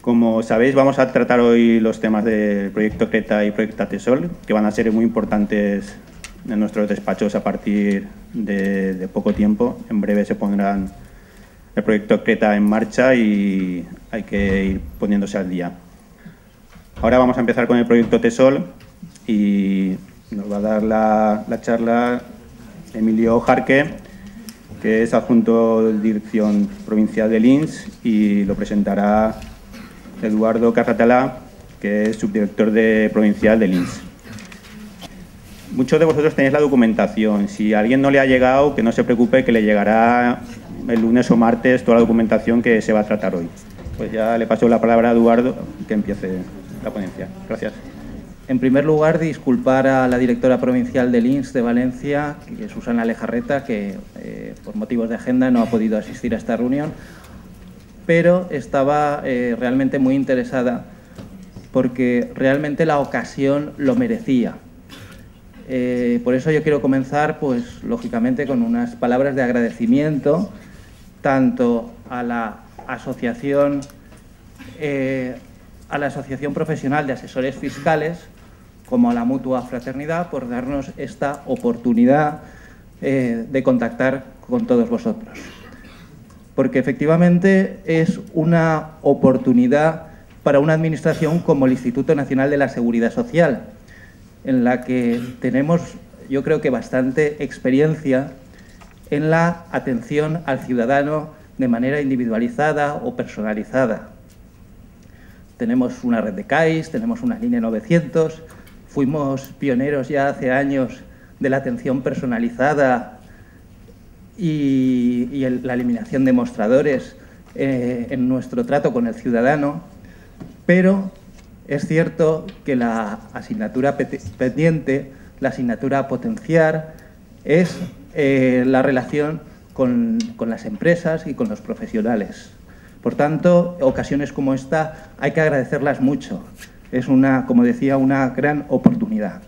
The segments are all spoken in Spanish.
Como sabéis, vamos a tratar hoy los temas del proyecto CRETA y proyecto TESOL, que van a ser muy importantes en nuestros despachos a partir de poco tiempo. En breve se pondrán el proyecto CRETA en marcha y hay que ir poniéndose al día. Ahora vamos a empezar con el proyecto TESOL y nos va a dar la charla Emilio Jarque, que es adjunto de Dirección Provincial del INS, y lo presentará Eduardo Carratalá, que es subdirector provincial del INS. Muchos de vosotros tenéis la documentación. Si a alguien no le ha llegado, que no se preocupe, que le llegará el lunes o martes toda la documentación que se va a tratar hoy. Pues ya le paso la palabra a Eduardo, que empiece la ponencia. Gracias. En primer lugar, disculpar a la directora provincial del INS de Valencia, que es Susana Lejarreta, que por motivos de agenda no ha podido asistir a esta reunión, pero estaba realmente muy interesada porque realmente la ocasión lo merecía. Por eso yo quiero comenzar, pues lógicamente, con unas palabras de agradecimiento tanto a la Asociación Profesional de Asesores Fiscales como a la Mutua Fraternidad por darnos esta oportunidad de contactar con todos vosotros. Porque efectivamente es una oportunidad para una administración como el Instituto Nacional de la Seguridad Social, en la que tenemos, yo creo que bastante experiencia en la atención al ciudadano de manera individualizada o personalizada. Tenemos una red de CAIS, tenemos una línea 900, fuimos pioneros ya hace años de la atención personalizada y la eliminación de mostradores en nuestro trato con el ciudadano, pero es cierto que la asignatura pendiente, la asignatura a potenciar, es la relación con las empresas y con los profesionales. Por tanto, ocasiones como esta hay que agradecerlas mucho. Es como decía, una gran oportunidad,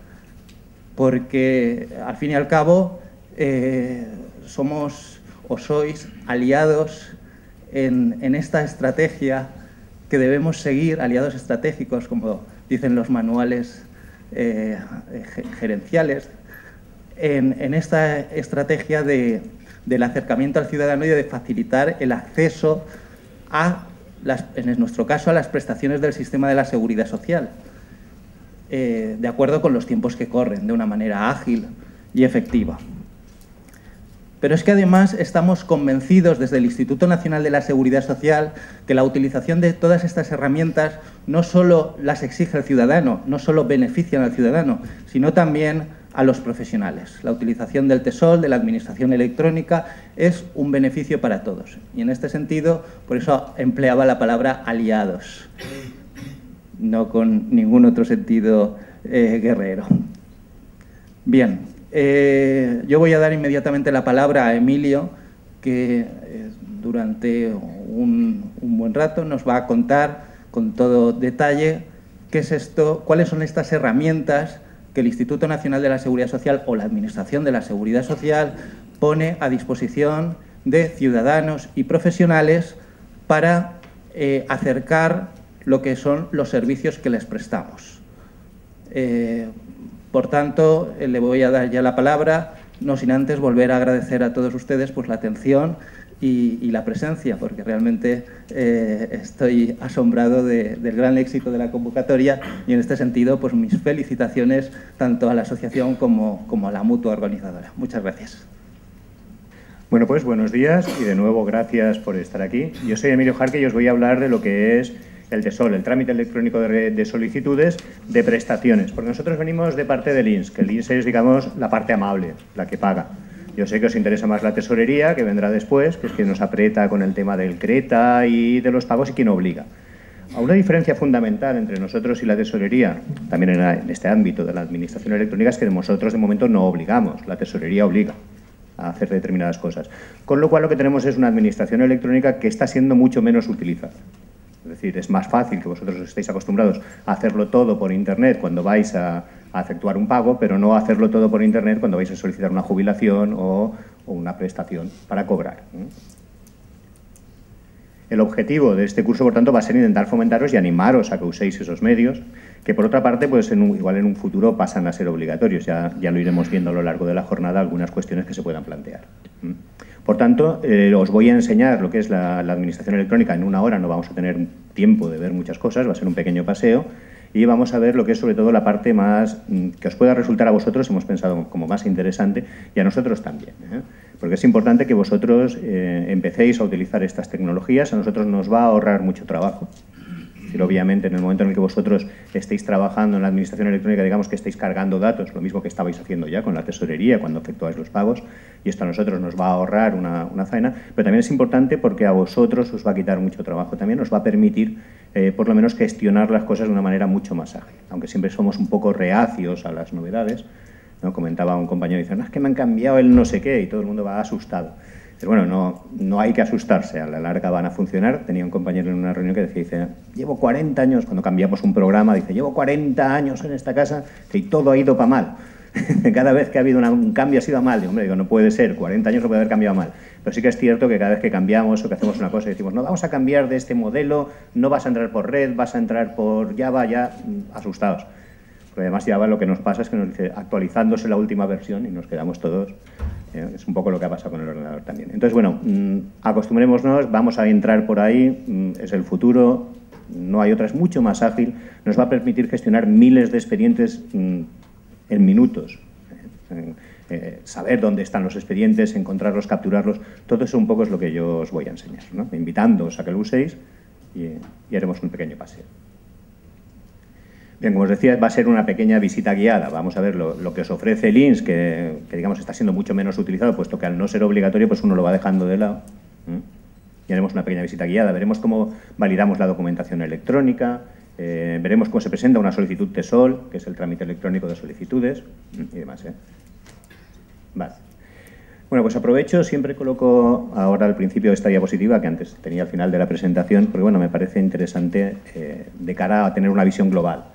porque al fin y al cabo somos o sois aliados en esta estrategia que debemos seguir, aliados estratégicos, como dicen los manuales gerenciales, en esta estrategia del acercamiento al ciudadano y de facilitar el acceso en nuestro caso, a las prestaciones del sistema de la seguridad social, de acuerdo con los tiempos que corren, de una manera ágil y efectiva. Pero es que además estamos convencidos desde el Instituto Nacional de la Seguridad Social que la utilización de todas estas herramientas no solo las exige el ciudadano, no solo benefician al ciudadano, sino también a los profesionales. La utilización del TESOL, de la administración electrónica, es un beneficio para todos. Y en este sentido, por eso empleaba la palabra aliados, no con ningún otro sentido guerrero. Bien. Yo voy a dar inmediatamente la palabra a Emilio, que durante un buen rato nos va a contar con todo detalle qué es esto, cuáles son estas herramientas que el Instituto Nacional de la Seguridad Social o la Administración de la Seguridad Social pone a disposición de ciudadanos y profesionales para acercar lo que son los servicios que les prestamos. Por tanto, le voy a dar ya la palabra, no sin antes volver a agradecer a todos ustedes pues, la atención y la presencia, porque realmente estoy asombrado del gran éxito de la convocatoria y en este sentido pues, mis felicitaciones tanto a la asociación como a la mutua organizadora. Muchas gracias. Bueno, pues buenos días y de nuevo gracias por estar aquí. Yo soy Emilio Jarque y os voy a hablar de lo que es el TESOL, el trámite electrónico de solicitudes de prestaciones, porque nosotros venimos de parte del INS, que el INS es, digamos, la parte amable, la que paga. Yo sé que os interesa más la tesorería, que vendrá después, que es quien nos aprieta con el tema del CRETA y de los pagos y quien obliga. A una diferencia fundamental entre nosotros y la tesorería, también en este ámbito de la administración electrónica, es que nosotros de momento no obligamos, la tesorería obliga a hacer determinadas cosas. Con lo cual lo que tenemos es una administración electrónica que está siendo mucho menos utilizada. Es decir, es más fácil que vosotros estéis acostumbrados a hacerlo todo por Internet cuando vais a efectuar un pago, pero no a hacerlo todo por Internet cuando vais a solicitar una jubilación o una prestación para cobrar. El objetivo de este curso, por tanto, va a ser intentar fomentaros y animaros a que uséis esos medios, que por otra parte, pues igual en un futuro pasan a ser obligatorios. Ya lo iremos viendo a lo largo de la jornada, algunas cuestiones que se puedan plantear. Por tanto, os voy a enseñar lo que es la administración electrónica. En una hora no vamos a tener tiempo de ver muchas cosas, va a ser un pequeño paseo. Y vamos a ver lo que es sobre todo la parte más que os pueda resultar a vosotros, hemos pensado como más interesante, y a nosotros también, porque es importante que vosotros empecéis a utilizar estas tecnologías. A nosotros nos va a ahorrar mucho trabajo. Es decir, obviamente, en el momento en el que vosotros estéis trabajando en la administración electrónica, digamos que estéis cargando datos, lo mismo que estabais haciendo ya con la tesorería cuando efectuáis los pagos, y esto a nosotros nos va a ahorrar una faena, pero también es importante porque a vosotros os va a quitar mucho trabajo, también os va a permitir por lo menos gestionar las cosas de una manera mucho más ágil, aunque siempre somos un poco reacios a las novedades, ¿no? Comentaba un compañero, dice, no, es que me han cambiado el no sé qué, y todo el mundo va asustado. Pero bueno, no hay que asustarse, a la larga van a funcionar. Tenía un compañero en una reunión que decía, dice, llevo 40 años, cuando cambiamos un programa, dice, llevo 40 años en esta casa y todo ha ido para mal. Cada vez que ha habido un cambio ha sido mal. Digo, hombre, digo, no puede ser, 40 años no puede haber cambiado mal. Pero sí que es cierto que cada vez que cambiamos o que hacemos una cosa y decimos, no, vamos a cambiar de este modelo, no vas a entrar por red, vas a entrar por Java, ya asustados. Porque además Java lo que nos pasa es que nos dice, actualizándose la última versión y nos quedamos todos. Es un poco lo que ha pasado con el ordenador también. Entonces, bueno, acostumbrémonos, vamos a entrar por ahí, es el futuro, no hay otra, es mucho más ágil, nos va a permitir gestionar miles de expedientes en minutos. Saber dónde están los expedientes, encontrarlos, capturarlos, todo eso un poco es lo que yo os voy a enseñar, ¿no? Invitándoos a que lo uséis y haremos un pequeño paseo. Bien, como os decía, va a ser una pequeña visita guiada. Vamos a ver lo que os ofrece el INS, que digamos está siendo mucho menos utilizado, puesto que al no ser obligatorio, pues uno lo va dejando de lado. Y haremos una pequeña visita guiada. Veremos cómo validamos la documentación electrónica, veremos cómo se presenta una solicitud TESOL, que es el trámite electrónico de solicitudes, y demás. Vale. Bueno, pues aprovecho, siempre coloco ahora al principio esta diapositiva, que antes tenía al final de la presentación, porque bueno, me parece interesante de cara a tener una visión global.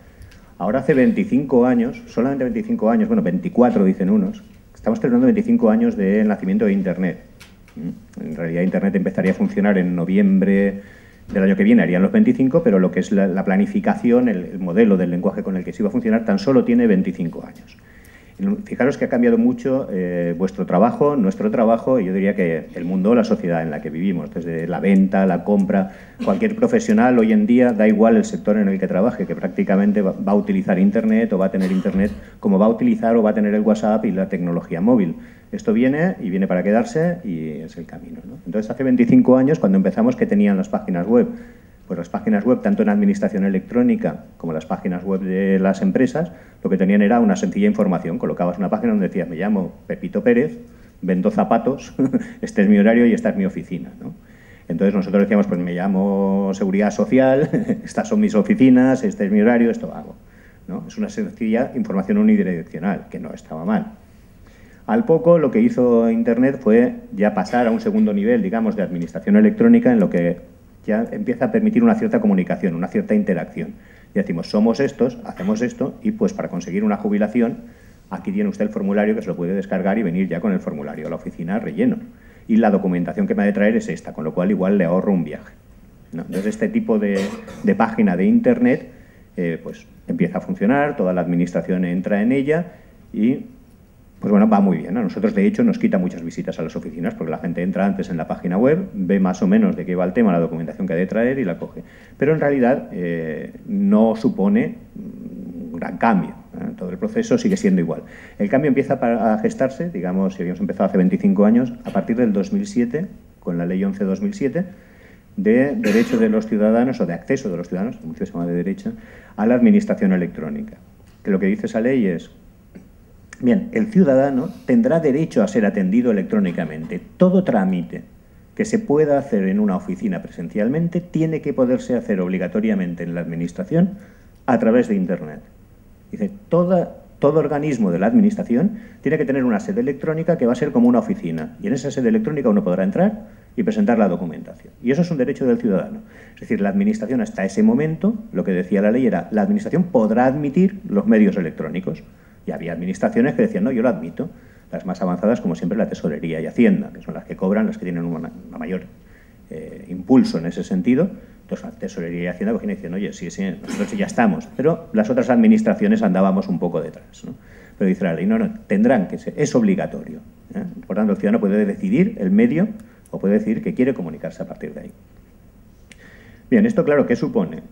Ahora hace 25 años, solamente 25 años, bueno, 24 dicen unos, estamos celebrando 25 años del nacimiento de Internet. En realidad Internet empezaría a funcionar en noviembre del año que viene, harían los 25, pero lo que es la planificación, el modelo del lenguaje con el que se iba a funcionar, tan solo tiene 25 años. Fijaros que ha cambiado mucho vuestro trabajo, nuestro trabajo, y yo diría que el mundo, la sociedad en la que vivimos, desde la venta, la compra, cualquier profesional hoy en día, da igual el sector en el que trabaje, que prácticamente va a utilizar Internet o va a tener Internet, como va a utilizar o va a tener el WhatsApp y la tecnología móvil. Esto viene y viene para quedarse y es el camino, ¿no? Entonces, hace 25 años, cuando empezamos, ¿qué tenían las páginas web? Pues las páginas web, tanto en administración electrónica como las páginas web de las empresas, lo que tenían era una sencilla información. Colocabas una página donde decías, me llamo Pepito Pérez, vendo zapatos, este es mi horario y esta es mi oficina, ¿no? Entonces nosotros decíamos, pues me llamo Seguridad Social, estas son mis oficinas, este es mi horario, esto hago, ¿no? Es una sencilla información unidireccional, que no estaba mal. Al poco, lo que hizo Internet fue ya pasar a un segundo nivel, digamos, de administración electrónica, en lo que ya empieza a permitir una cierta comunicación, una cierta interacción. Y decimos, somos estos, hacemos esto, y pues para conseguir una jubilación, aquí tiene usted el formulario que se lo puede descargar y venir ya con el formulario a la oficina relleno. Y la documentación que me ha de traer es esta, con lo cual igual le ahorro un viaje, ¿no? Entonces este tipo de página de Internet pues empieza a funcionar, toda la administración entra en ella y pues bueno, va muy bien, ¿no? Nosotros, de hecho, nos quita muchas visitas a las oficinas porque la gente entra antes en la página web, ve más o menos de qué va el tema, la documentación que ha de traer y la coge. Pero en realidad no supone un gran cambio, ¿eh? Todo el proceso sigue siendo igual. El cambio empieza a gestarse, digamos, si habíamos empezado hace 25 años, a partir del 2007, con la Ley 11-2007, de derechos de los ciudadanos o de acceso de los ciudadanos, mucho se llama de derecha, a la administración electrónica. Que lo que dice esa ley es: bien, el ciudadano tendrá derecho a ser atendido electrónicamente. Todo trámite que se pueda hacer en una oficina presencialmente tiene que poderse hacer obligatoriamente en la administración a través de Internet. Dice, todo organismo de la administración tiene que tener una sede electrónica que va a ser como una oficina. Y en esa sede electrónica uno podrá entrar y presentar la documentación. Y eso es un derecho del ciudadano. Es decir, la administración hasta ese momento, lo que decía la ley era, la administración podrá admitir los medios electrónicos. Y había administraciones que decían, no, yo lo admito. Las más avanzadas, como siempre, la Tesorería y Hacienda, que son las que cobran, las que tienen una mayor impulso en ese sentido. Entonces, la Tesorería y Hacienda cogían y decían, oye, sí, nosotros ya estamos, pero las otras administraciones andábamos un poco detrás, ¿no? Pero dice la ley, no, tendrán que ser, es obligatorio, ¿eh? Por tanto, el ciudadano puede decidir el medio o puede decidir que quiere comunicarse a partir de ahí. Bien, esto claro, ¿qué supone?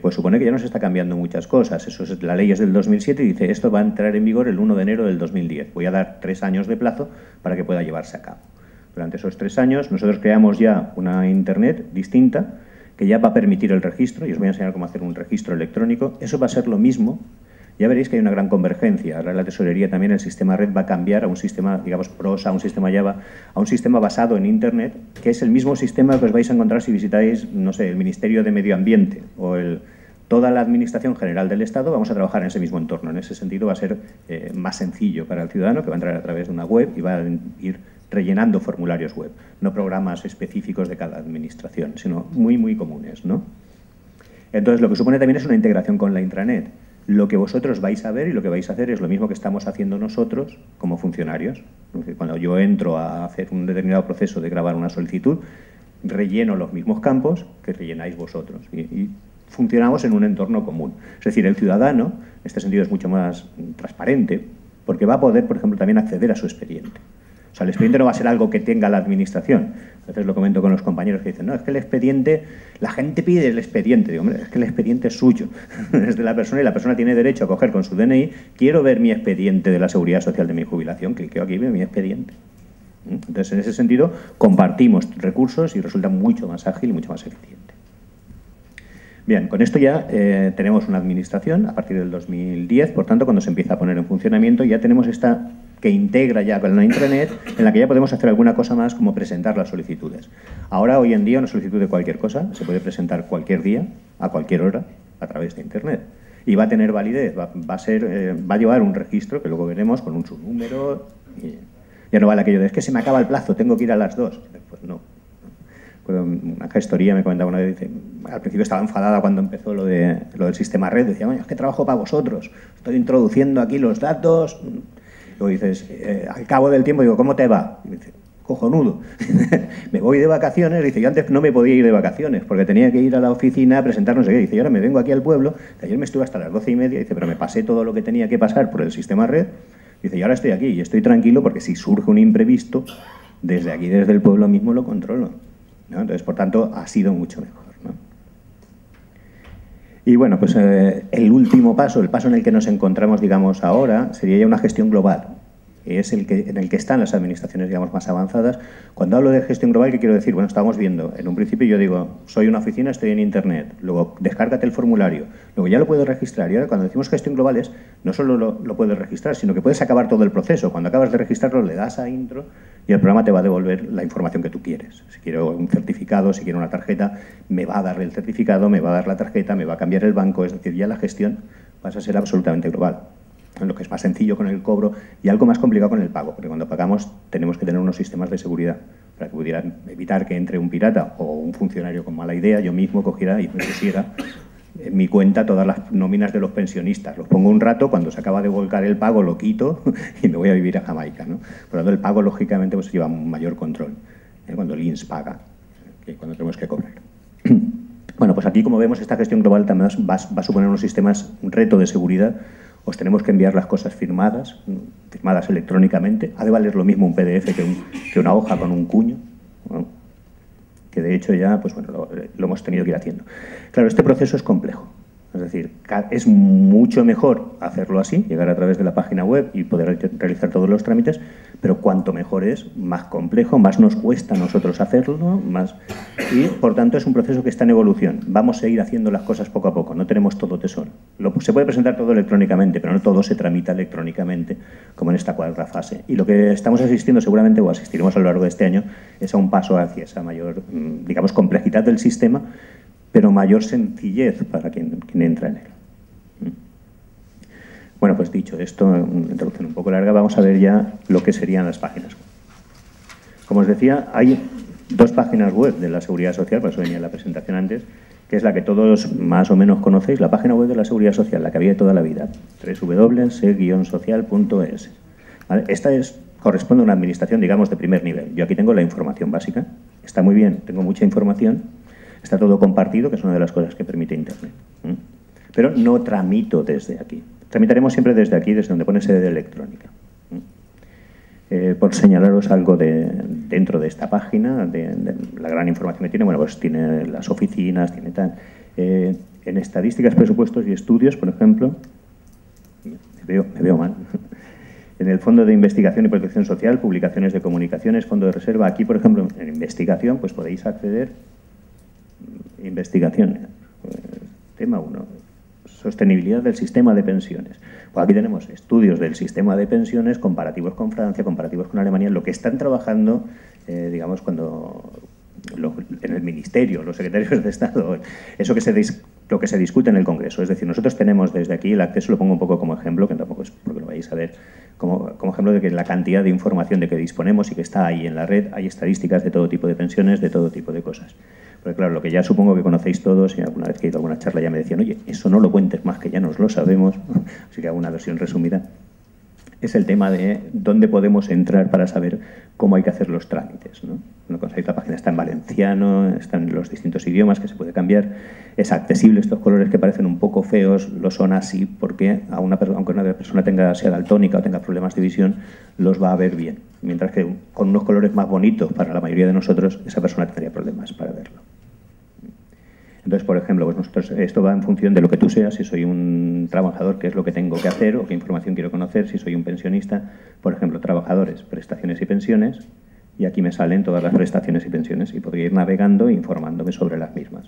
Pues supone que ya nos está cambiando muchas cosas. La ley es del 2007 y dice, esto va a entrar en vigor el 1 de enero del 2010. Voy a dar 3 años de plazo para que pueda llevarse a cabo. Durante esos 3 años nosotros creamos ya una Internet distinta que ya va a permitir el registro, y os voy a enseñar cómo hacer un registro electrónico. Eso va a ser lo mismo. Ya veréis que hay una gran convergencia. Ahora la Tesorería también, el sistema red va a cambiar a un sistema, digamos, PROS, a un sistema Java, a un sistema basado en Internet, que es el mismo sistema que os vais a encontrar si visitáis, no sé, el Ministerio de Medio Ambiente o toda la Administración General del Estado. Vamos a trabajar en ese mismo entorno. En ese sentido va a ser más sencillo para el ciudadano, que va a entrar a través de una web y va a ir rellenando formularios web, no programas específicos de cada administración, sino muy, muy comunes, ¿no? Entonces, lo que supone también es una integración con la intranet. Lo que vosotros vais a ver y lo que vais a hacer es lo mismo que estamos haciendo nosotros como funcionarios. Cuando yo entro a hacer un determinado proceso de grabar una solicitud, relleno los mismos campos que rellenáis vosotros y funcionamos en un entorno común. Es decir, el ciudadano, en este sentido, es mucho más transparente porque va a poder, por ejemplo, también acceder a su expediente. O sea, el expediente no va a ser algo que tenga la administración. A veces lo comento con los compañeros que dicen, no, es que el expediente, la gente pide el expediente. Digo, hombre, es que el expediente es suyo, es de la persona y la persona tiene derecho a coger con su DNI, quiero ver mi expediente de la Seguridad Social de mi jubilación, cliqueo aquí y veo mi expediente. Entonces, en ese sentido, compartimos recursos y resulta mucho más ágil y mucho más eficiente. Bien, con esto ya tenemos una administración a partir del 2010, por tanto, cuando se empieza a poner en funcionamiento, ya tenemos esta que integra ya con la intranet, en la que ya podemos hacer alguna cosa más como presentar las solicitudes. Ahora, hoy en día, una solicitud de cualquier cosa se puede presentar cualquier día, a cualquier hora, a través de internet. Y va a tener validez, va a llevar un registro, que luego veremos, con su número. Y ya no vale aquello de, es que se me acaba el plazo, tengo que ir a las 2. Pues no. Una gestoría me comentaba una vez, dice, al principio estaba enfadada cuando empezó lo del sistema red, decía, bueno, es que trabajo para vosotros, estoy introduciendo aquí los datos. Luego dices, al cabo del tiempo, digo, ¿cómo te va? Y dice, cojonudo. Me voy de vacaciones. Dice, yo antes no me podía ir de vacaciones porque tenía que ir a la oficina a presentar no sé qué. Dice, y ahora me vengo aquí al pueblo. Ayer me estuve hasta las 12:30. Dice, pero me pasé todo lo que tenía que pasar por el sistema red. Dice, y ahora estoy aquí y estoy tranquilo porque si surge un imprevisto, desde aquí, desde el pueblo mismo, lo controlo, ¿no? Entonces, por tanto, ha sido mucho mejor, ¿no? Y bueno, pues el último paso, el paso en el que nos encontramos, digamos, ahora, sería ya una gestión global. Es en el que están las administraciones, digamos, más avanzadas. Cuando hablo de gestión global, ¿qué quiero decir? Bueno, estábamos viendo, en un principio yo digo, soy una oficina, estoy en Internet, luego descárgate el formulario, luego ya lo puedo registrar. Y ahora cuando decimos gestión global es, no solo lo puedes registrar, sino que puedes acabar todo el proceso. Cuando acabas de registrarlo, le das a intro y el programa te va a devolver la información que tú quieres. Si quiero un certificado, si quiero una tarjeta, me va a dar el certificado, me va a dar la tarjeta, me va a cambiar el banco, es decir, ya la gestión pasa a ser absolutamente global. Lo que es más sencillo con el cobro y algo más complicado con el pago, porque cuando pagamos tenemos que tener unos sistemas de seguridad para que pudiera evitar que entre un pirata o un funcionario con mala idea, yo mismo cogiera y me pusiera en mi cuenta todas las nóminas de los pensionistas. Los pongo un rato, cuando se acaba de volcar el pago lo quito y me voy a vivir a Jamaica, ¿no? Por lo tanto, el pago lógicamente pues lleva un mayor control, cuando el INS paga, que cuando tenemos que cobrar. Bueno, pues aquí, como vemos, esta gestión global también va a suponer unos sistemas, un reto de seguridad. Os tenemos que enviar las cosas firmadas electrónicamente. Ha de valer lo mismo un PDF que una hoja con un cuño, ¿no? Que de hecho ya pues bueno, lo hemos tenido que ir haciendo. Claro, este proceso es complejo. Es decir, es mucho mejor hacerlo así, llegar a través de la página web y poder realizar todos los trámites, pero cuanto mejor es, más complejo, más nos cuesta a nosotros hacerlo, más... Y, por tanto, es un proceso que está en evolución. Vamos a ir haciendo las cosas poco a poco, no tenemos todo tesoro. Se puede presentar todo electrónicamente, pero no todo se tramita electrónicamente, como en esta cuarta fase. Y lo que estamos asistiendo seguramente, o asistiremos a lo largo de este año, es a un paso hacia esa mayor, digamos, complejidad del sistema, pero mayor sencillez para quien entra en él. Bueno, pues dicho esto, una introducción un poco larga, vamos a ver ya lo que serían las páginas web. Como os decía, hay 2 páginas web de la Seguridad Social, por eso venía la presentación antes, que es la que todos más o menos conocéis, la página web de la Seguridad Social, la que había de toda la vida, www.se-social.es. ¿Vale? Esta corresponde a una administración, digamos, de primer nivel. Yo aquí tengo la información básica, Está muy bien, tengo mucha información, está todo compartido, que es una de las cosas que permite Internet. Pero no tramito desde aquí. Tramitaremos siempre desde aquí, desde donde pone sede electrónica. Por señalaros algo dentro de esta página, de la gran información que tiene, bueno, pues tiene las oficinas, tiene tal. En estadísticas, presupuestos y estudios, por ejemplo, me veo mal. En el Fondo de Investigación y Protección Social, publicaciones de comunicaciones, Fondo de Reserva. Aquí, por ejemplo, en investigación, pues podéis acceder. Investigación. Tema 1. Sostenibilidad del sistema de pensiones. Pues aquí tenemos estudios del sistema de pensiones, comparativos con Francia, comparativos con Alemania, lo que están trabajando, digamos, en el Ministerio, los secretarios de Estado, eso lo que se discute en el Congreso. Es decir, nosotros tenemos desde aquí el acceso, lo pongo un poco como ejemplo, que tampoco es porque lo vais a ver, como ejemplo de que la cantidad de información de que disponemos y que está ahí en la red, hay estadísticas de todo tipo de pensiones, de todo tipo de cosas. Porque claro, lo que ya supongo que conocéis todos, y alguna vez que he ido a alguna charla ya me decían, oye, eso no lo cuentes más, que ya nos lo sabemos, así que hago una versión resumida, es el tema de dónde podemos entrar para saber cómo hay que hacer los trámites, ¿no? No conocéis, la página está en valenciano, están en los distintos idiomas que se puede cambiar, es accesible, estos colores que parecen un poco feos, lo son así porque aunque una persona sea daltónica o tenga problemas de visión, los va a ver bien, mientras que con unos colores más bonitos para la mayoría de nosotros, esa persona tendría problemas para verlo. Entonces, por ejemplo, pues nosotros, esto va en función de lo que tú seas, si soy un trabajador, qué es lo que tengo que hacer o qué información quiero conocer, si soy un pensionista, por ejemplo, trabajadores, prestaciones y pensiones, y aquí me salen todas las prestaciones y pensiones y podría ir navegando e informándome sobre las mismas.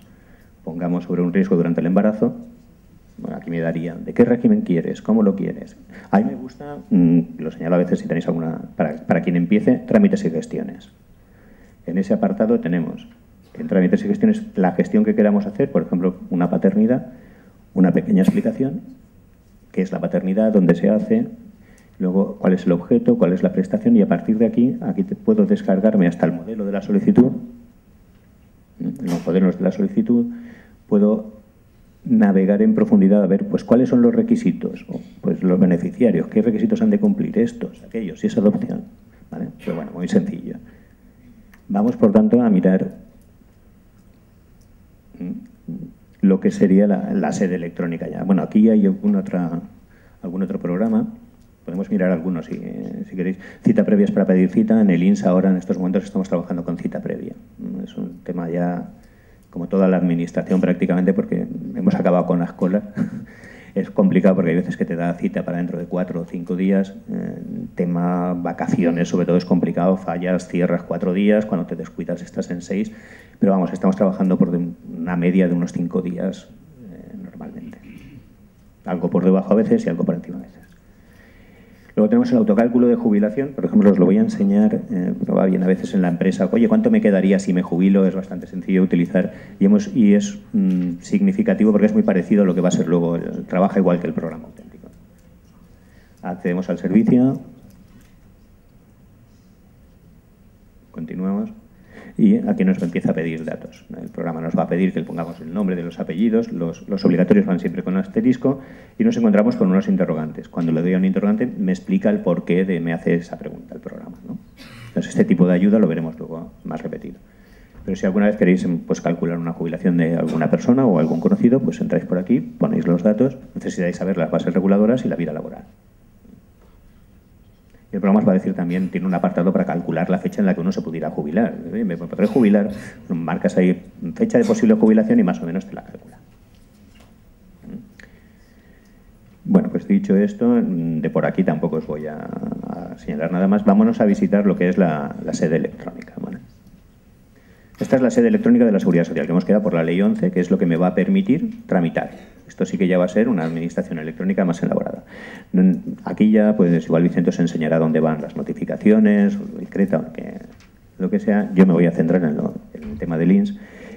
Pongamos sobre un riesgo durante el embarazo, bueno, aquí me daría, ¿de qué régimen quieres? ¿Cómo lo quieres? A mí me gusta, lo señalo a veces si tenéis alguna, para quien empiece, trámites y gestiones. En ese apartado tenemos en trámites y gestiones la gestión que queramos hacer, por ejemplo, una paternidad, una pequeña explicación, qué es la paternidad, dónde se hace, luego cuál es el objeto, cuál es la prestación, y a partir de aquí puedo descargarme hasta el modelo de la solicitud, los modelos de la solicitud, puedo navegar en profundidad a ver pues cuáles son los requisitos, pues los beneficiarios, qué requisitos han de cumplir estos, aquellos, y esa adopción, ¿vale? Pero bueno, muy sencillo. Vamos, por tanto, a mirar lo que sería la sede electrónica ya. Bueno, aquí hay algún otro programa, podemos mirar algunos si queréis. Cita previa es para pedir cita. En el INS ahora, en estos momentos, estamos trabajando con cita previa. Es un tema ya, como toda la administración prácticamente, porque hemos acabado con las colas. Es complicado porque hay veces que te da cita para dentro de 4 o 5 días. Tema vacaciones, sobre todo, es complicado. Fallas, cierras 4 días, cuando te descuidas estás en 6. Pero vamos, estamos trabajando por una media de unos 5 días normalmente. Algo por debajo a veces y algo por encima a veces. Luego tenemos el autocálculo de jubilación. Por ejemplo, os lo voy a enseñar, porque va bien a veces en la empresa. Oye, ¿cuánto me quedaría si me jubilo? Es bastante sencillo de utilizar y es significativo porque es muy parecido a lo que va a ser luego. Trabaja igual que el programa auténtico. Accedemos al servicio. Continuamos. Y aquí nos empieza a pedir datos. El programa nos va a pedir que le pongamos el nombre de los apellidos, los obligatorios van siempre con asterisco, y nos encontramos con unos interrogantes. Cuando le doy a un interrogante, me explica el porqué de me hace esa pregunta el programa, ¿no? Entonces, este tipo de ayuda lo veremos luego más repetido. Pero si alguna vez queréis pues, calcular una jubilación de alguna persona o algún conocido, pues entráis por aquí, ponéis los datos, necesitáis saber las bases reguladoras y la vida laboral. El programa os va a decir también, tiene un apartado para calcular la fecha en la que uno se pudiera jubilar. ¿Me podré jubilar? Marcas ahí fecha de posible jubilación y más o menos te la calcula. Bueno, pues dicho esto, de por aquí tampoco os voy a señalar nada más. Vámonos a visitar lo que es la sede electrónica, ¿vale? Esta es la sede electrónica de la Seguridad Social, que hemos quedado por la Ley 11, que es lo que me va a permitir tramitar. Esto sí que ya va a ser una administración electrónica más elaborada. Aquí ya, pues igual Vicente os enseñará dónde van las notificaciones, o el CRETA, lo que sea. Yo me voy a centrar en el tema del INS.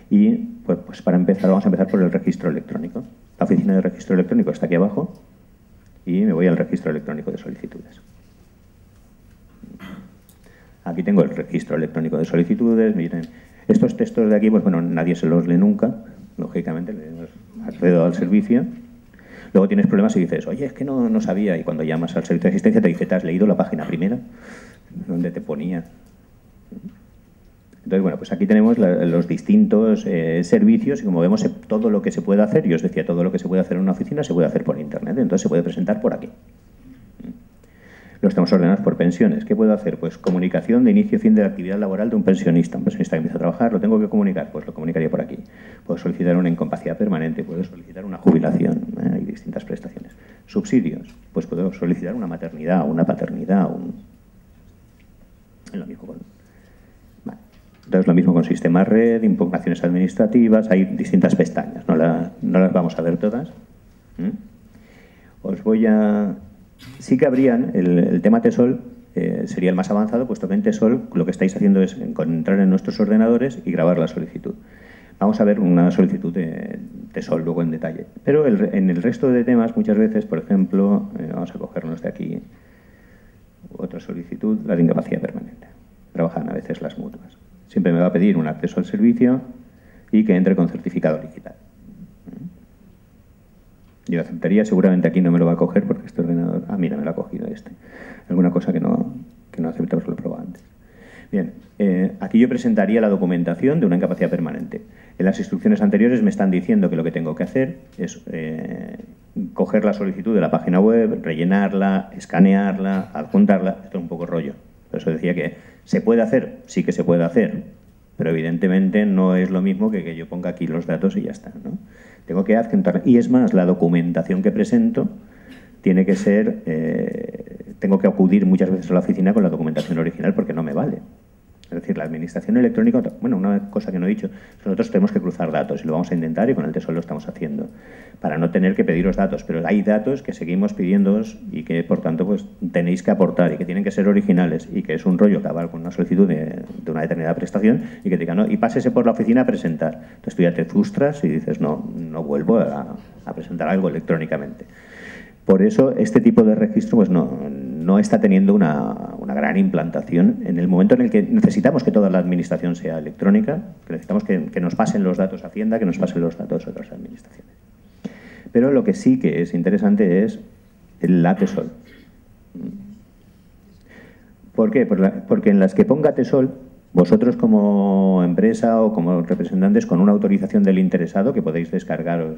Y pues para empezar, vamos a empezar por el registro electrónico. La oficina de registro electrónico está aquí abajo y me voy al registro electrónico de solicitudes. Aquí tengo el registro electrónico de solicitudes. Miren, estos textos de aquí, pues bueno, nadie se los lee nunca, lógicamente, accedo al servicio. Luego tienes problemas y dices, oye, es que no sabía, y cuando llamas al servicio de asistencia te dice, ¿te has leído la página primera? Donde te ponía. Entonces, bueno, pues aquí tenemos los distintos servicios y como vemos todo lo que se puede hacer, yo os decía, todo lo que se puede hacer en una oficina se puede hacer por Internet, entonces se puede presentar por aquí. Los tenemos ordenados por pensiones. ¿Qué puedo hacer? Pues comunicación de inicio y fin de la actividad laboral de un pensionista. Un pensionista que empieza a trabajar, ¿lo tengo que comunicar? Pues lo comunicaría por aquí. Puedo solicitar una incapacidad permanente, puedo solicitar una jubilación, hay distintas prestaciones. Subsidios, pues puedo solicitar una maternidad, una paternidad, Es lo mismo con... Vale. Entonces lo mismo con sistema red, impugnaciones administrativas, hay distintas pestañas, no las vamos a ver todas. Os voy a... Sí que habrían, el tema TESOL sería el más avanzado, puesto que en TESOL lo que estáis haciendo es entrar en nuestros ordenadores y grabar la solicitud. Vamos a ver una solicitud de TESOL luego en detalle. Pero en el resto de temas, muchas veces, por ejemplo, vamos a cogernos de aquí otra solicitud, la de incapacidad permanente. Trabajan a veces las mutuas. Siempre me va a pedir un acceso al servicio y que entre con certificado digital. Yo aceptaría, seguramente aquí no me lo va a coger porque este ordenador... Ah, mira, me lo ha cogido este. Alguna cosa que no acepta, pues lo he probado antes. Bien, aquí yo presentaría la documentación de una incapacidad permanente. En las instrucciones anteriores me están diciendo que lo que tengo que hacer es coger la solicitud de la página web, rellenarla, escanearla, adjuntarla. Esto es un poco rollo. Por eso decía que se puede hacer, sí que se puede hacer, pero evidentemente no es lo mismo que yo ponga aquí los datos y ya está, ¿no? Tengo que adjuntar. Y es más, la documentación que presento tiene que ser... tengo que acudir muchas veces a la oficina con la documentación original porque no me vale. Es decir, la administración electrónica... Bueno, una cosa que no he dicho, nosotros tenemos que cruzar datos y lo vamos a intentar y con el TESOL lo estamos haciendo para no tener que pediros datos, pero hay datos que seguimos pidiéndoos y que, por tanto, pues tenéis que aportar y que tienen que ser originales y que es un rollo acabar con una solicitud de una determinada prestación y que te digan, no, y pásese por la oficina a presentar. Entonces tú ya te frustras y dices, no vuelvo a presentar algo electrónicamente. Por eso este tipo de registro pues no está teniendo una gran implantación en el momento en el que necesitamos que toda la administración sea electrónica, que necesitamos que nos pasen los datos a Hacienda, que nos pasen los datos a otras administraciones. Pero lo que sí que es interesante es la TESOL. ¿Por qué? Porque en las que ponga TESOL, vosotros como empresa o como representantes con una autorización del interesado que podéis descargaros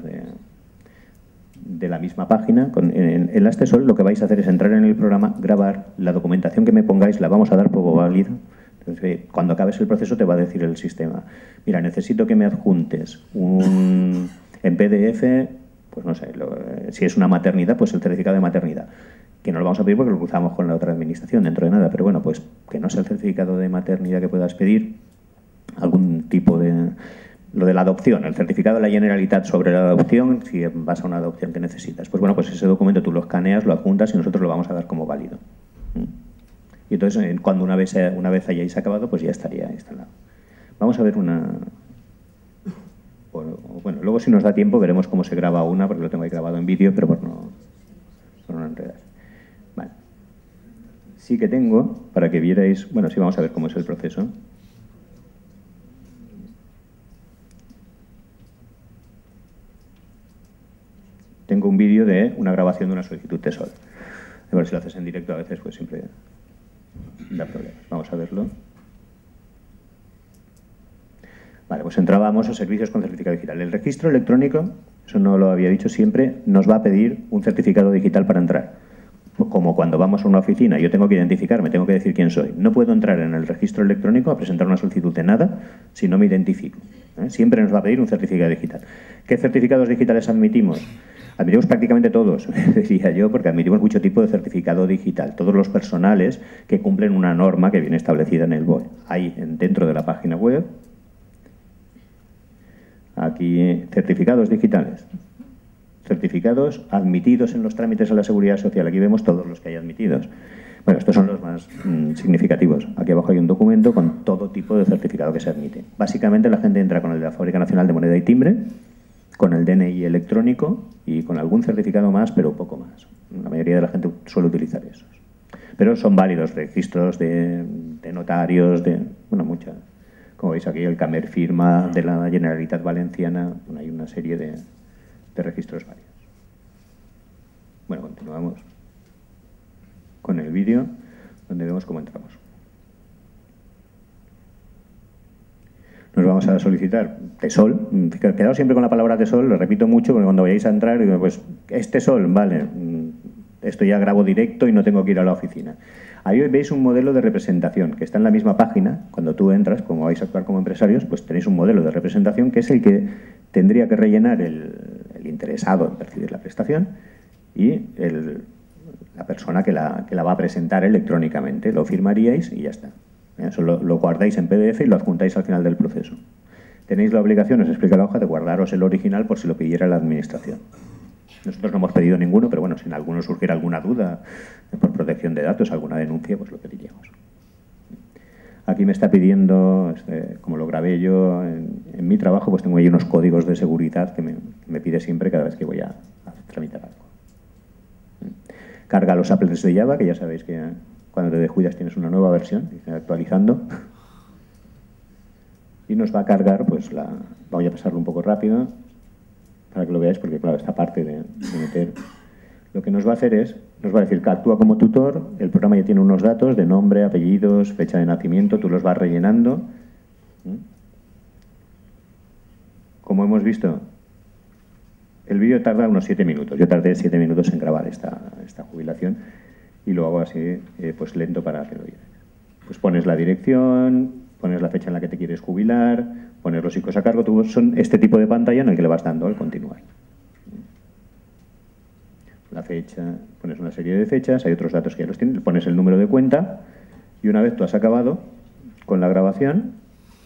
de la misma página, en las TESOL lo que vais a hacer es entrar en el programa, grabar, la documentación que me pongáis la vamos a dar por válida. Entonces, cuando acabes el proceso te va a decir el sistema, mira, necesito que me adjuntes en PDF, pues no sé, si es una maternidad, pues el certificado de maternidad, que no lo vamos a pedir porque lo cruzamos con la otra administración dentro de nada, pero bueno, pues que no sea el certificado de maternidad que puedas pedir, algún tipo de... Lo de la adopción, el certificado de la Generalitat sobre la adopción, si vas a una adopción que necesitas. Pues bueno, pues ese documento tú lo escaneas, lo adjuntas y nosotros lo vamos a dar como válido. Y entonces, cuando una vez hayáis acabado, pues ya estaría instalado. Vamos a ver una... Bueno, luego si nos da tiempo veremos cómo se graba una, porque lo tengo ahí grabado en vídeo, pero por no enredar. Vale. Sí que tengo, para que vierais... Bueno, sí, vamos a ver cómo es el proceso. Tengo un vídeo de una grabación de una solicitud TESOL. A ver si lo haces en directo, a veces pues siempre da problemas. Vamos a verlo. Vale, pues entrábamos a servicios con certificado digital. El registro electrónico, eso no lo había dicho siempre, nos va a pedir un certificado digital para entrar. Como cuando vamos a una oficina, yo tengo que identificarme, tengo que decir quién soy. No puedo entrar en el registro electrónico a presentar una solicitud de nada si no me identifico. Siempre nos va a pedir un certificado digital. ¿Qué certificados digitales admitimos? Admitimos prácticamente todos, diría yo, porque admitimos mucho tipo de certificado digital. Todos los personales que cumplen una norma que viene establecida en el BOE. Ahí, dentro de la página web, aquí, certificados digitales. Certificados admitidos en los trámites a la Seguridad Social. Aquí vemos todos los que hay admitidos. Bueno, estos son los más significativos. Aquí abajo hay un documento con todo tipo de certificado que se admite. Básicamente la gente entra con el de la Fábrica Nacional de Moneda y Timbre, con el DNI electrónico y con algún certificado más, pero poco más. La mayoría de la gente suele utilizar esos. Pero son válidos registros de notarios, bueno, muchas. Como veis aquí, el Camer Firma de la Generalitat Valenciana, bueno, hay una serie de registros válidos. Bueno, continuamos con el vídeo, donde vemos cómo entramos. nos vamos a solicitar TESOL. Quedaos siempre con la palabra TESOL, lo repito mucho, porque cuando vayáis a entrar, digo, pues, ¿es TESOL? Vale, esto ya grabo directo y no tengo que ir a la oficina. Ahí veis un modelo de representación que está en la misma página. Cuando tú entras, como vais a actuar como empresarios, pues tenéis un modelo de representación que es el que tendría que rellenar el interesado en percibir la prestación y la persona que la va a presentar electrónicamente. Lo firmaríais y ya está. Eso lo guardáis en PDF y lo adjuntáis al final del proceso. Tenéis la obligación, os explica la hoja, de guardaros el original por si lo pidiera la administración. Nosotros no hemos pedido ninguno, pero bueno, si en alguno surgiera alguna duda por protección de datos, alguna denuncia, pues lo pediríamos. Aquí me está pidiendo, como lo grabé yo en mi trabajo, pues tengo ahí unos códigos de seguridad que me pide siempre cada vez que voy a tramitar algo. Carga los applets de Java, que ya sabéis que cuando te descuidas tienes una nueva versión, actualizando. Y nos va a cargar, pues voy a pasarlo un poco rápido para que lo veáis, porque claro, esta parte de meter, lo que nos va a hacer es, nos va a decir que actúa como tutor, el programa ya tiene unos datos de nombre, apellidos, fecha de nacimiento, tú los vas rellenando. Como hemos visto, el vídeo tarda unos 7 minutos. Yo tardé 7 minutos en grabar esta jubilación y lo hago así, pues lento para que lo veáis. Pues pones la dirección, pones la fecha en la que te quieres jubilar, pones los hijos a cargo. Son este tipo de pantalla en el que le vas dando al continuar. La fecha, pones una serie de fechas, hay otros datos que ya los tienes, pones el número de cuenta y una vez tú has acabado con la grabación,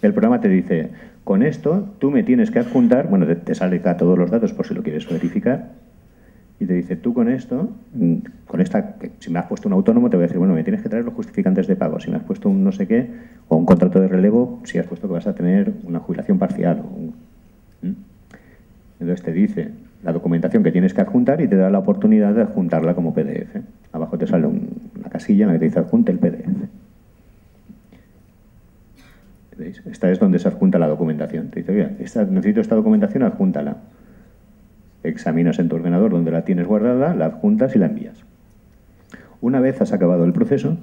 el programa te dice, con esto tú me tienes que adjuntar, bueno, te sale acá todos los datos por si lo quieres verificar, y te dice, tú con esto, si me has puesto un autónomo, te voy a decir, bueno, me tienes que traer los justificantes de pago. Si me has puesto un no sé qué, o un contrato de relevo, si has puesto que vas a tener una jubilación parcial. Entonces te dice la documentación que tienes que adjuntar y te da la oportunidad de adjuntarla como PDF. Abajo te sale una casilla en la que te dice adjunte el PDF. ¿Veis? Esta es donde se adjunta la documentación. Te dice, oye, necesito esta documentación, adjúntala. Examinas en tu ordenador donde la tienes guardada, la adjuntas y la envías. Una vez has acabado el proceso,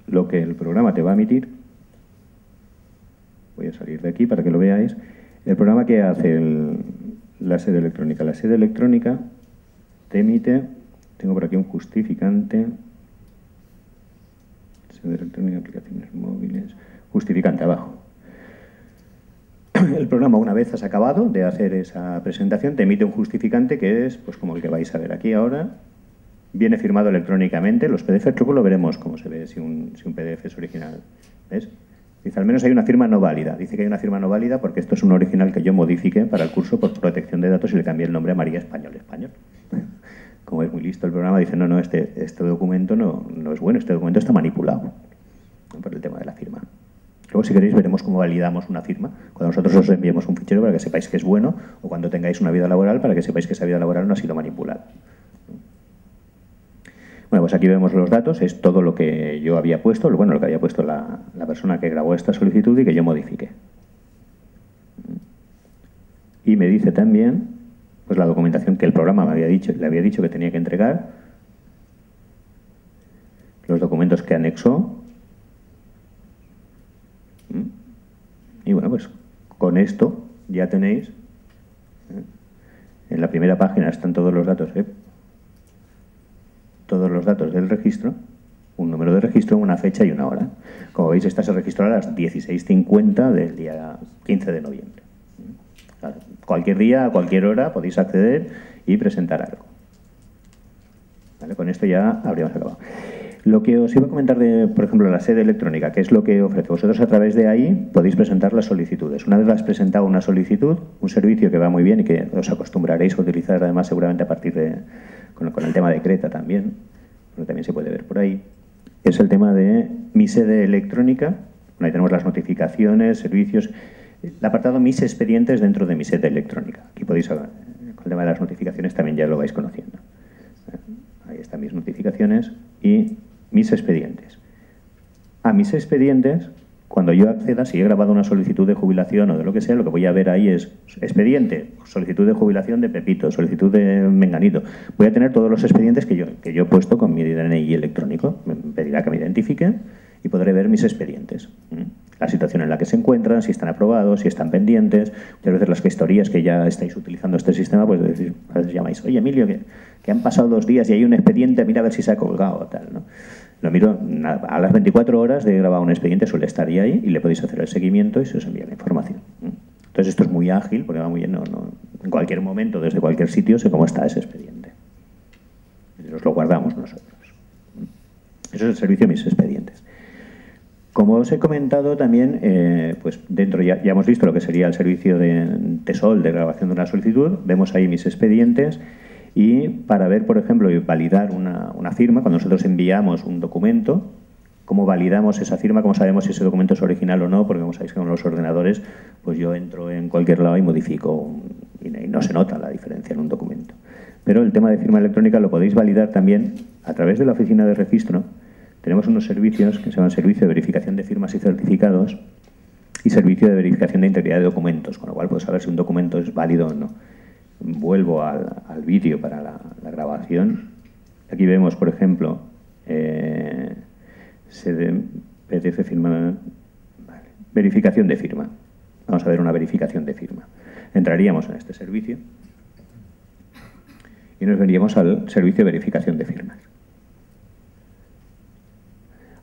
lo que el programa te va a emitir, voy a salir de aquí para que lo veáis, el programa que hace la sede electrónica. La sede electrónica te emite, tengo por aquí un justificante, sede electrónica, aplicaciones móviles, justificante abajo. El programa, una vez has acabado de hacer esa presentación, te emite un justificante que es, pues como el que vais a ver aquí ahora, viene firmado electrónicamente. Los PDFs luego lo veremos cómo se ve si un PDF es original. ¿Ves? Dice, al menos hay una firma no válida. Dice que hay una firma no válida porque esto es un original que yo modifiqué para el curso por protección de datos y le cambié el nombre a María Español. Como es muy listo el programa, dice, no, este documento no es bueno, este documento está manipulado, ¿no? Por el tema de la firma. Luego, si queréis, veremos cómo validamos una firma. Cuando nosotros os enviemos un fichero para que sepáis que es bueno, o cuando tengáis una vida laboral para que sepáis que esa vida laboral no ha sido manipulada. Bueno, pues aquí vemos los datos, es todo lo que yo había puesto, lo que había puesto la persona que grabó esta solicitud y que yo modifiqué. Y me dice también, pues la documentación que el programa le había dicho que tenía que entregar, los documentos que anexó. Y bueno, pues con esto ya tenéis, en la primera página están todos los datos del registro, un número de registro, una fecha y una hora. Como veis, esta se registró a las 16:50 del día 15 de noviembre. Claro, cualquier día, a cualquier hora, podéis acceder y presentar algo. ¿Vale? Con esto ya habríamos acabado. Lo que os iba a comentar de, por ejemplo, la sede electrónica, que es lo que ofrece. Vosotros a través de ahí podéis presentar las solicitudes. Una vez has presentado una solicitud, un servicio que va muy bien y que os acostumbraréis a utilizar además seguramente a partir de, con el tema de Creta también, pero también se puede ver por ahí, es el tema de mi sede electrónica. Ahí tenemos las notificaciones, servicios, el apartado mis expedientes dentro de mi sede electrónica. Aquí podéis, con el tema de las notificaciones también ya lo vais conociendo. Ahí están mis notificaciones y mis expedientes. A mis expedientes, cuando yo acceda, si he grabado una solicitud de jubilación o de lo que sea, lo que voy a ver ahí es expediente, solicitud de jubilación de Pepito, solicitud de Menganito. Voy a tener todos los expedientes que yo he puesto con mi DNI electrónico. Me pedirá que me identifique y podré ver mis expedientes. la situación en la que se encuentran, si están aprobados, si están pendientes. Muchas veces las gestorías que ya estáis utilizando este sistema, pues a veces llamáis, oye Emilio, que han pasado 2 días y hay un expediente, mira a ver si se ha colgado o tal, ¿no? Lo miro, a las 24 horas de grabar un expediente suele estar ahí y le podéis hacer el seguimiento y se os envía la información. Entonces esto es muy ágil porque va muy bien, en cualquier momento, desde cualquier sitio, sé cómo está ese expediente. Nos lo guardamos nosotros. Eso es el servicio de mis expedientes. Como os he comentado también, pues dentro ya hemos visto lo que sería el servicio de TESOL, de grabación de una solicitud, vemos ahí mis expedientes. Y para ver, por ejemplo, y validar una firma, cuando nosotros enviamos un documento, ¿cómo validamos esa firma? ¿Cómo sabemos si ese documento es original o no? Porque como sabéis que con los ordenadores, pues yo entro en cualquier lado y modifico y no se nota la diferencia en un documento. Pero el tema de firma electrónica lo podéis validar también a través de la oficina de registro. Tenemos unos servicios que se llaman Servicio de Verificación de Firmas y Certificados y Servicio de Verificación de Integridad de Documentos, con lo cual puedo saber si un documento es válido o no. Vuelvo al vídeo para la grabación. Aquí vemos, por ejemplo, PDF firma, vale, verificación de firma. Vamos a ver una verificación de firma. Entraríamos en este servicio y nos veríamos al servicio de verificación de firmas.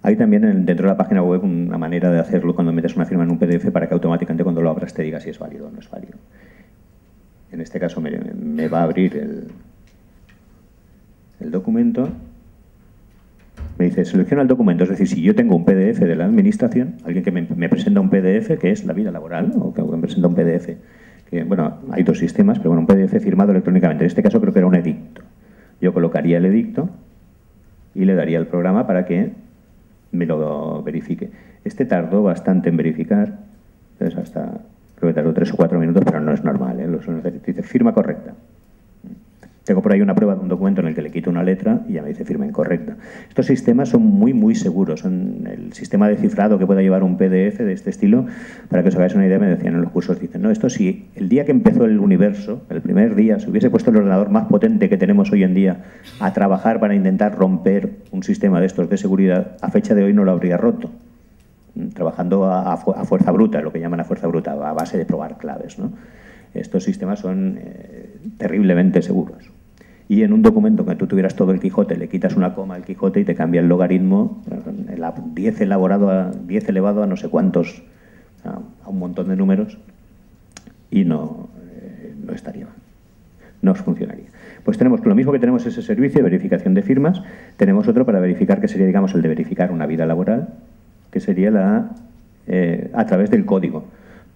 Hay también dentro de la página web una manera de hacerlo cuando metes una firma en un PDF para que automáticamente cuando lo abras te diga si es válido o no es válido. En este caso me va a abrir el documento. Me dice, selecciona el documento. Es decir, si yo tengo un PDF de la administración, alguien que me presenta un PDF, que es la vida laboral, o que me presenta un PDF, que, bueno, hay 2 sistemas, pero bueno, un PDF firmado electrónicamente. En este caso creo que era un edicto. Yo colocaría el edicto y le daría al programa para que me lo verifique. Este tardó bastante en verificar, entonces hasta... Creo que tardó 3 o 4 minutos, pero no es normal, ¿eh? Dice firma correcta. Tengo por ahí una prueba de un documento en el que le quito una letra y ya me dice firma incorrecta. Estos sistemas son muy, muy seguros. Son el sistema de cifrado que pueda llevar un PDF de este estilo. Para que os hagáis una idea, me decían en los cursos, dicen, no, esto si el día que empezó el universo, el primer día, se hubiese puesto el ordenador más potente que tenemos hoy en día a trabajar para intentar romper un sistema de estos de seguridad, a fecha de hoy no lo habría roto. Trabajando a fuerza bruta, lo que llaman a fuerza bruta, a base de probar claves, ¿no? Estos sistemas son terriblemente seguros. Y en un documento que tú tuvieras todo el Quijote, le quitas una coma al Quijote y te cambia el logaritmo, 10 elevado a no sé cuántos, a un montón de números, y no estaría mal. No os funcionaría. Pues tenemos lo mismo que tenemos ese servicio de verificación de firmas, tenemos otro para verificar, que sería, digamos, el de verificar una vida laboral, que sería a través del código.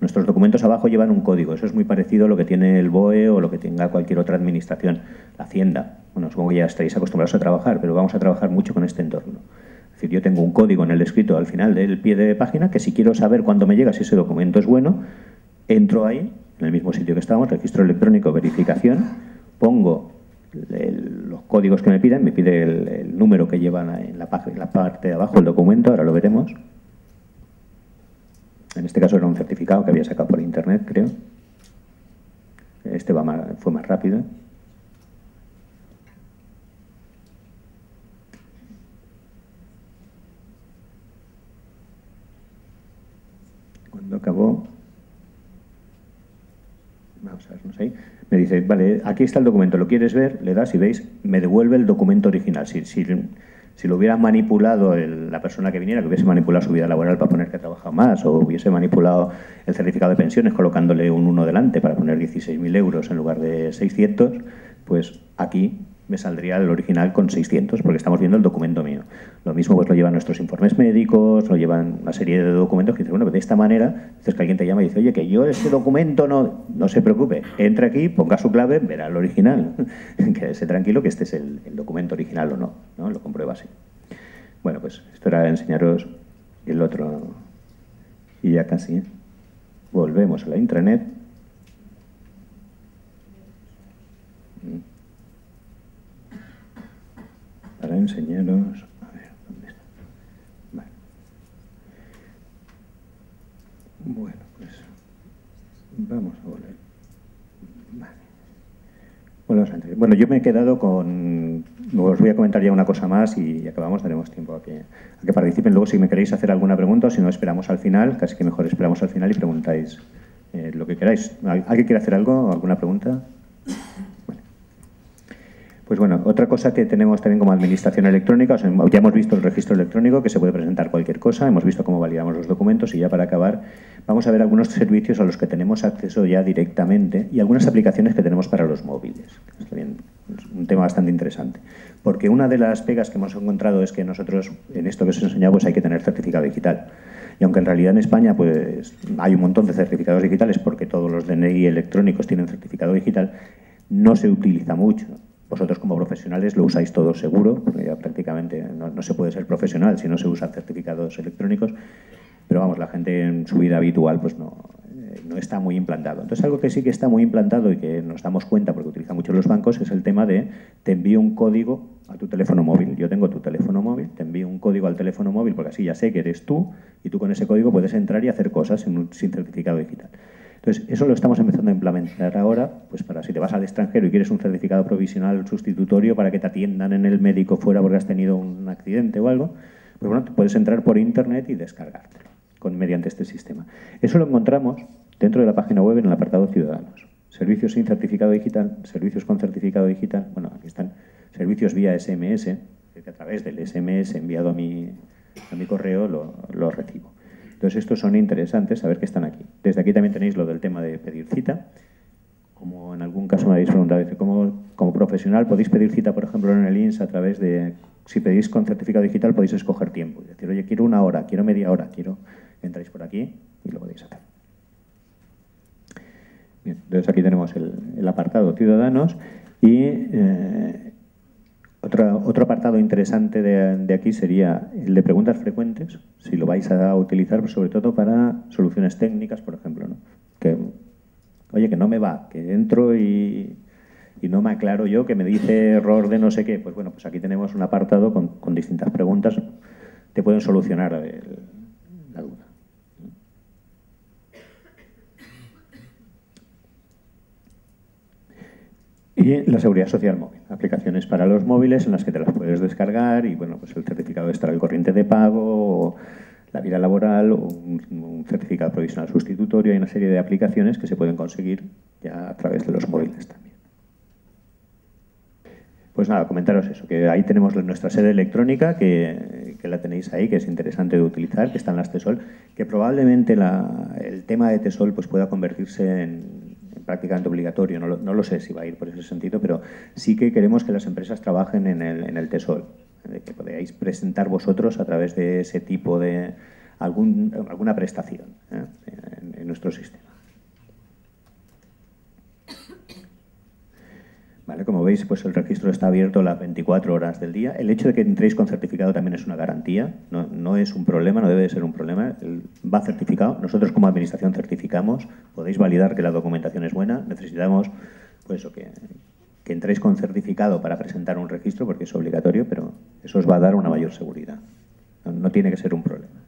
Nuestros documentos abajo llevan un código. Eso es muy parecido a lo que tiene el BOE o lo que tenga cualquier otra administración. La Hacienda. Bueno, supongo que ya estaréis acostumbrados a trabajar, pero vamos a trabajar mucho con este entorno. Es decir, yo tengo un código en el escrito al final del pie de página que si quiero saber cuándo me llega si ese documento es bueno, entro ahí, en el mismo sitio que estábamos, registro electrónico, verificación, pongo los códigos que me piden, me pide el número que llevan en la parte de abajo del documento, ahora lo veremos. En este caso era un certificado que había sacado por internet, creo. Este fue más rápido. Cuando acabó, vamos a vernos ahí, me dice, vale, aquí está el documento, ¿lo quieres ver? Le das y veis, me devuelve el documento original. Si lo hubiera manipulado la persona que viniera, que hubiese manipulado su vida laboral para poner que ha trabajado más, o hubiese manipulado el certificado de pensiones colocándole un 1 delante para poner 16.000 euros en lugar de 600, pues aquí me saldría el original con 600, porque estamos viendo el documento mío. Lo mismo pues lo llevan nuestros informes médicos, lo llevan una serie de documentos que dicen, bueno, pues de esta manera, dices que alguien te llama y dice, oye, que yo este documento no se preocupe, entre aquí, ponga su clave, verá el original. Quédese tranquilo que este es el documento original o no, lo comprueba así. Bueno, pues esto era enseñaros el otro, y ya casi. Volvemos a la intranet. Para enseñaros, a ver, ¿dónde está? Vale. Bueno, pues vamos a volver. Vale. Bueno, yo me he quedado con os voy a comentar ya una cosa más y acabamos, daremos tiempo a que participen. Luego, si me queréis hacer alguna pregunta o si no, esperamos al final, casi que mejor esperamos al final y preguntáis lo que queráis. ¿Alguien quiere hacer algo? ¿Alguna pregunta? Bueno. Pues bueno, otra cosa que tenemos también como administración electrónica, ya hemos visto el registro electrónico, que se puede presentar cualquier cosa, hemos visto cómo validamos los documentos y ya para acabar vamos a ver algunos servicios a los que tenemos acceso ya directamente y algunas aplicaciones que tenemos para los móviles. Es también un tema bastante interesante, porque una de las pegas que hemos encontrado es que nosotros, en esto que os he enseñado, pues hay que tener certificado digital. Y aunque en realidad en España pues hay un montón de certificados digitales, porque todos los DNI electrónicos tienen certificado digital, no se utiliza mucho. Vosotros como profesionales lo usáis todo seguro, porque ya prácticamente no se puede ser profesional si no se usan certificados electrónicos, pero vamos, la gente en su vida habitual pues no está muy implantado. Entonces, algo que sí que está muy implantado y que nos damos cuenta porque utilizan mucho los bancos es el tema de te envío un código a tu teléfono móvil. Yo tengo tu teléfono móvil, te envío un código al teléfono móvil porque así ya sé que eres tú y tú con ese código puedes entrar y hacer cosas sin certificado digital. Entonces, eso lo estamos empezando a implementar ahora, pues para si te vas al extranjero y quieres un certificado provisional sustitutorio para que te atiendan en el médico fuera porque has tenido un accidente o algo, pues bueno, puedes entrar por internet y descargártelo mediante este sistema. Eso lo encontramos dentro de la página web en el apartado Ciudadanos. Servicios sin certificado digital, servicios con certificado digital. Bueno, aquí están servicios vía SMS, que a través del SMS enviado a mi correo lo recibo. Entonces, estos son interesantes, saber que están aquí. Desde aquí también tenéis lo del tema de pedir cita. Como en algún caso me habéis preguntado, como profesional podéis pedir cita, por ejemplo, en el INS a través de, si pedís con certificado digital podéis escoger tiempo. Es decir, oye, quiero una hora, quiero media hora, entráis por aquí y lo podéis hacer. Bien, entonces aquí tenemos el apartado Ciudadanos y otro apartado interesante de aquí sería el de preguntas frecuentes, si lo vais a utilizar, pues sobre todo para soluciones técnicas, por ejemplo, ¿no? Que, oye, que no me va, que entro y no me aclaro yo, que me dice error de no sé qué. Pues bueno, pues aquí tenemos un apartado con distintas preguntas, te pueden solucionar la duda. Y la seguridad social móvil, aplicaciones para los móviles en las que te las puedes descargar y bueno, pues el certificado de estar al corriente de pago, o la vida laboral, o un certificado provisional sustitutorio. Hay una serie de aplicaciones que se pueden conseguir ya a través de los móviles también. Pues nada, comentaros eso, que ahí tenemos nuestra sede electrónica, que la tenéis ahí, que es interesante de utilizar, que está en las TESOL, que probablemente el tema de TESOL pues pueda convertirse en prácticamente obligatorio, no lo sé si va a ir por ese sentido, pero sí que queremos que las empresas trabajen en el TESOL, que podáis presentar vosotros a través de ese tipo de alguna prestación en nuestro sistema. Vale, como veis, pues el registro está abierto las 24 horas del día. El hecho de que entréis con certificado también es una garantía, no es un problema, no debe de ser un problema. Va certificado, nosotros como administración certificamos, podéis validar que la documentación es buena. Necesitamos pues eso, que entréis con certificado para presentar un registro, porque es obligatorio, pero eso os va a dar una mayor seguridad. No tiene que ser un problema.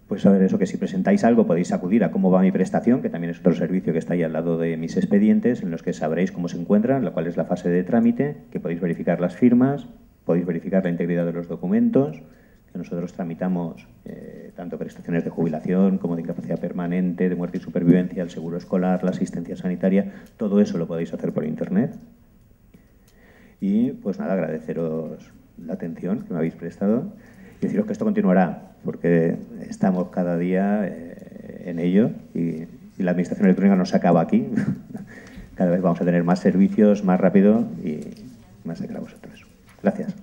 Pues saber eso, que si presentáis algo podéis acudir a cómo va mi prestación, que también es otro servicio que está ahí al lado de mis expedientes, en los que sabréis cómo se encuentran, cuál es la fase de trámite, que podéis verificar las firmas, podéis verificar la integridad de los documentos, que nosotros tramitamos tanto prestaciones de jubilación como de incapacidad permanente, de muerte y supervivencia, el seguro escolar, la asistencia sanitaria, todo eso lo podéis hacer por internet. Y pues nada, agradeceros la atención que me habéis prestado y deciros que esto continuará, porque estamos cada día en ello y la administración electrónica no se acaba aquí. Cada vez vamos a tener más servicios, más rápido y más de cara a vosotros. Gracias.